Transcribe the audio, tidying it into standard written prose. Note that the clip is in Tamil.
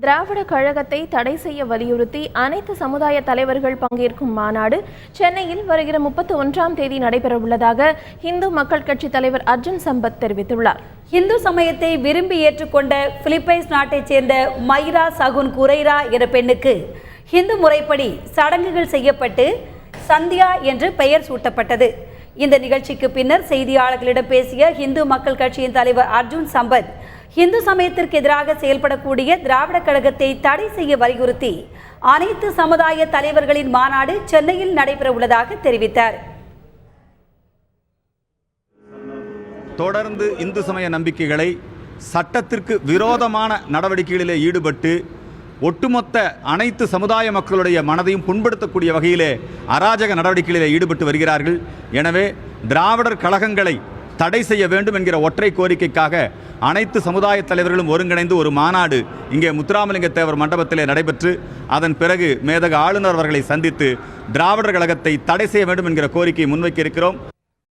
திராவிட கழகத்தை தடை செய்ய வலியுறுத்தி அனைத்து சமுதாய தலைவர்கள் பங்கேற்கும் மாநாடு சென்னையில் வருகிற 31ஆம் தேதி நடைபெறவுள்ளதாக இந்து மக்கள் கட்சி தலைவர் அர்ஜுன் சம்பத் தெரிவித்துள்ளார். இந்து சமயத்தை விரும்பி ஏற்றுக்கொண்ட பிலிப்பைன்ஸ் நாட்டைச் சேர்ந்த மைரா சகுன் குரைரா என்ற பெண்ணுக்கு இந்து முறைப்படி சடங்குகள் செய்யப்பட்டு சந்தியா என்று பெயர் சூட்டப்பட்டது. இந்த நிகழ்ச்சிக்கு பின்னர் செய்தியாளர்களிடம் பேசிய இந்து மக்கள் கட்சியின் தலைவர் அர்ஜுன் சம்பத், இந்து சமயத்திற்கு எதிராக செயல்படக்கூடிய திராவிட கழகத்தை தடை செய்ய வலியுறுத்தி அனைத்து சமுதாய தலைவர்களின் மாநாடு சென்னையில் நடைபெறவுள்ளதாக தெரிவித்தார். தொடர்ந்து இந்து சமய நம்பிக்கைகளை சட்டத்திற்கு விரோதமான நடவடிக்கைகளிலே ஈடுபட்டு ஒட்டுமொத்த அனைத்து சமுதாய மக்களுடைய மனதையும் புண்படுத்தக்கூடிய வகையிலே அராஜக நடவடிக்கைகளிலே ஈடுபட்டு வருகிறார்கள். எனவே திராவிடர் கழகங்களை தடை செய்ய வேண்டும் என்கிற ஒற்றை கோரிக்கைக்காக அனைத்து சமுதாய தலைவர்களும் ஒருங்கிணைந்து ஒரு மாநாடு இங்கே முத்துராமலிங்க தேவர் மண்டபத்திலே நடைபெற்று அதன் பிறகு மேதக ஆளுநர் அவர்களை சந்தித்து திராவிடர் கழகத்தை தடை செய்ய வேண்டும் என்கிற கோரிக்கையை முன்வைக்க இருக்கிறோம்.